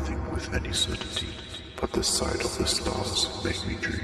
nothing with any certainty, but the sight of the stars make me dream.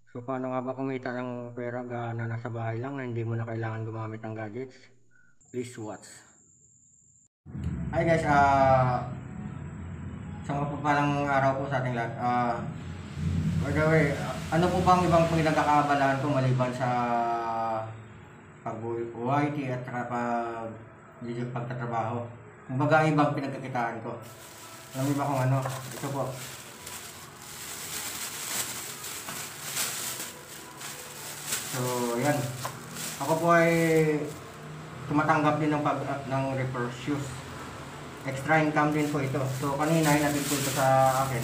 So paano nga ba kumita ng pera na nasa bahay lang na hindi mo na kailangan gumamit ng gadgets? Please watch. Hi guys, isang mapagpalang araw po sa ating lahat. By the way, ano po bang ibang pinagkakaabalahan ko maliban sa pag-YT at saka pagtatrabaho? Kumbaga ibang pinagkakitaan ko. Alam mo ba kung ano? Ito po. So, yan. Ako po ay tumatanggap din ng repair shoes. Extra income din po ito. So, kanina hinatid ko ito sa akin.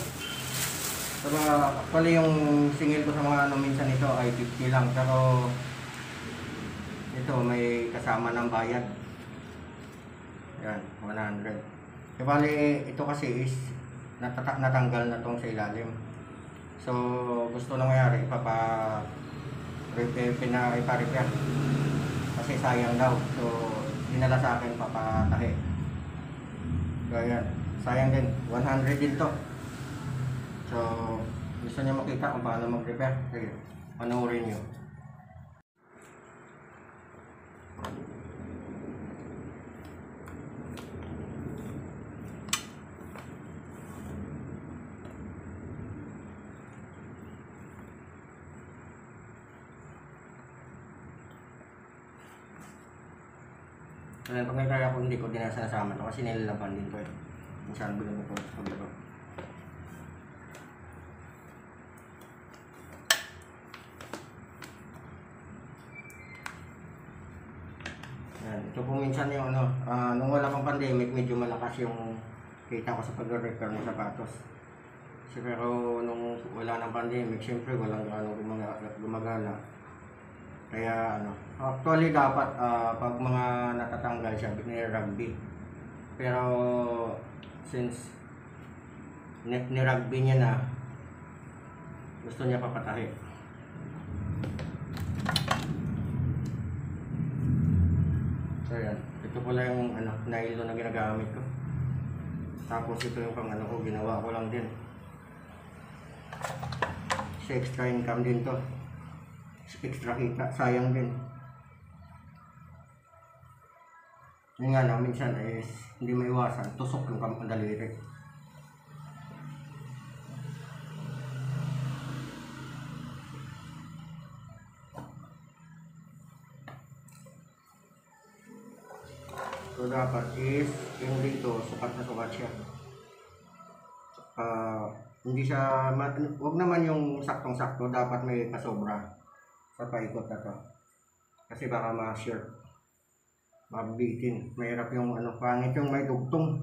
So, actually yung singil ko sa mga ano minsan ito ay 50 lang. Pero, ito may kasama ng bayad. Yan, 100. So, bali, ito kasi is natanggal na tong sa ilalim. So, gusto na mayari ipa-repair kasi sayang daw, so dinala sa akin papatahi. So ayan, sayang din, 100 din to. So gusto niyo makita kung paano mag-repair, sige, panoorin nyo. Ayan, pag may kaya ko hindi ko dinasasama to kasi nilalaban din ko eh. Minsan bilhin ko sa paglaro. Ayan, ito po minsan yung ano, nung wala pang pandemic medyo malakas yung kita ko sa pag-repair ng sapatos. Kasi pero nung wala ng pandemic, syempre walang gumagana. Kaya ano, actually dapat pag mga natatanggal siya, ni-rugby. Pero since ni-rugby niya na, gusto niya papatahi. So yan, ito pala yung ano, nylon na ginagamit ko. Tapos ito yung pang ano ko, ginawa ko lang din. Kasi extra income din to. Extra kita, sayang din. Yun nga na, minsan is hindi maiwasan, tusok yung daliri. So dapat is yung dito, sukat na sukat siya. Hindi siya, huwag naman yung saktong-sakto, dapat may pasobra sa paikot na to. Kasi baka ma-shirt, mabitin. Mahirap yung ano, pangit yung may dugtong.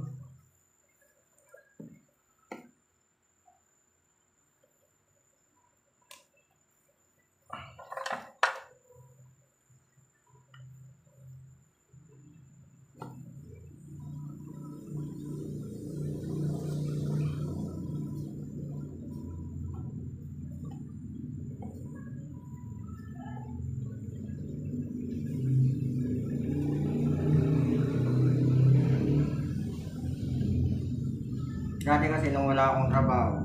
Dati kasi nung wala akong trabaho,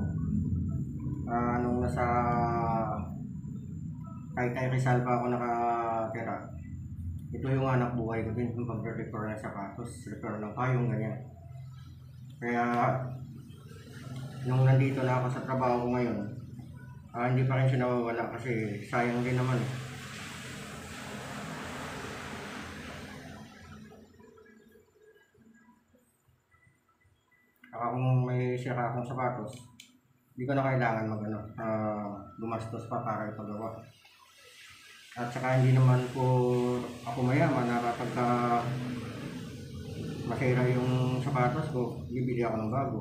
nung nasa Taytay Rizal pa ako nakatira, ito yung anak buhay ko din, yung pag-repair ng sapatos, repair ng payong, ganyan. Kaya nung nandito na ako sa trabaho ko ngayon, hindi pa rin siya nawawala kasi sayang din naman eh. Kung may sira akong sapatos, hindi ko na kailangan gumastos pa para ipagawa. At saka hindi naman po ako mayaman na kapag masira yung sapatos ko, bibili ako ng bago.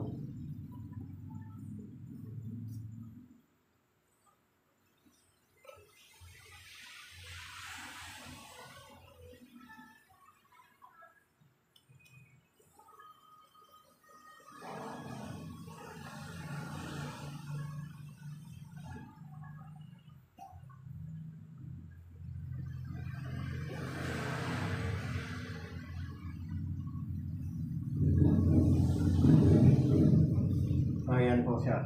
Ayan po siya.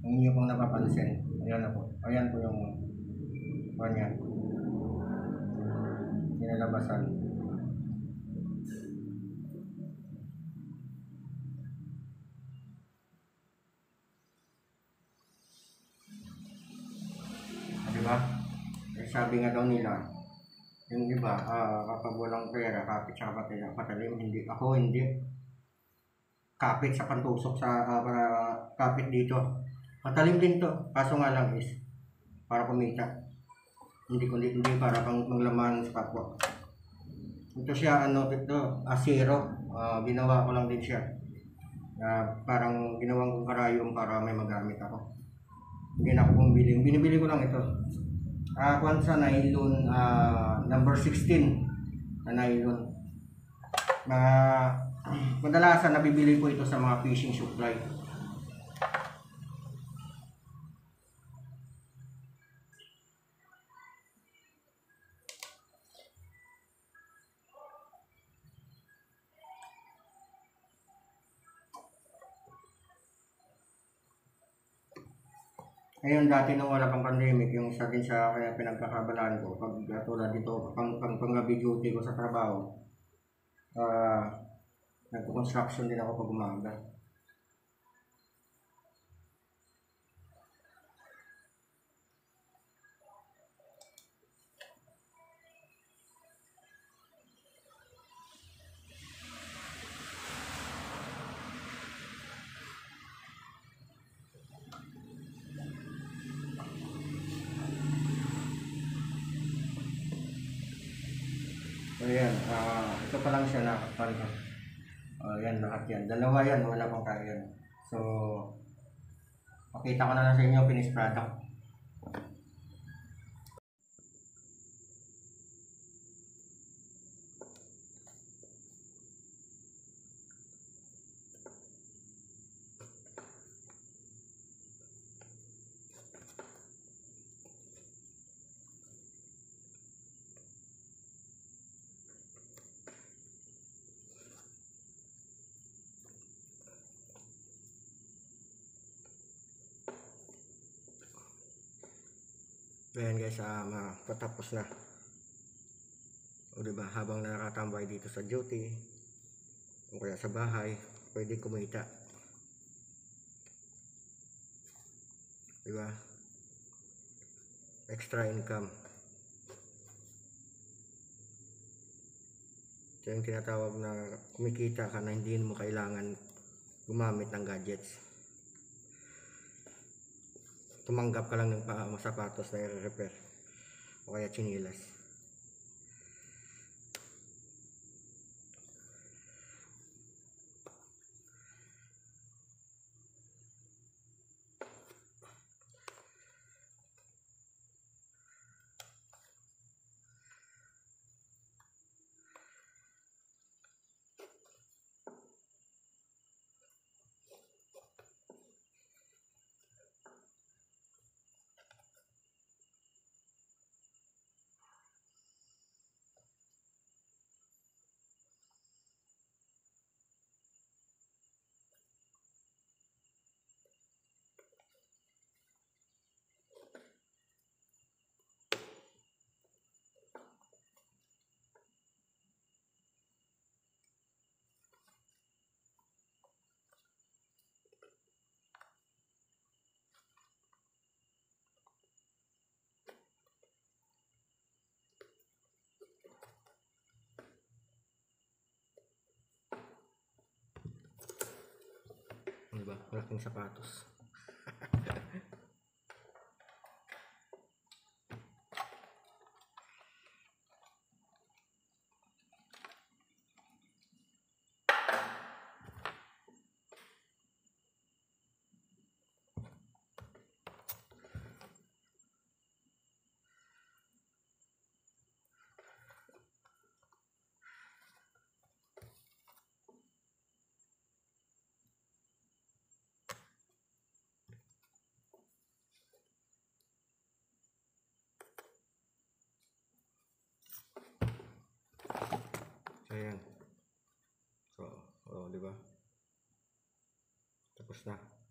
Kung inyo pong napapansin, ayan na po. Ayan po yung kanya. Kinalabasan. Diba? Eh, sabi nga daw nila, yung iba, kapag walang pera, kapit sa patalim, hindi. Ako hindi. Kapit sa pantusok para kapit dito. Matalim din to. Kaso nga lang is para kumita. Hindi para pang manglaman sa kapwa. Ito siya zero. Ginawa ko lang din siya. Parang ginawang kong karayom para may magamit ako. Hindi na ako bumili. Binibili ko lang ito. Kung sa nylon number 16 na nylon. Kadalasan nabibili ko ito sa mga fishing supply. Ngayon dati nung wala pang pandemic, yung isa din sa kaya pinagkakabalaan ko pag tulad dito pang-gabi duty ko sa trabaho. Nagko-construction din ako pag umaga. Ayan, ito pa lang siya nakapal. Yan, lahat yan. Dalawa yan, wala pang kaya yan. So, pakita ko na lang sa inyo finished product. Ayan guys, patapos na. O diba, habang nakatambay dito sa duty o kaya sa bahay, pwede kumita. Diba? Extra income. Ito yung tinatawag na kumikita ka na hindi mo kailangan gumamit ng gadgets. Tumanggap ka lang ng sapatos na i-repair o kaya chinilas. aking sapatos. Ayan. So, di ba? Tapos na.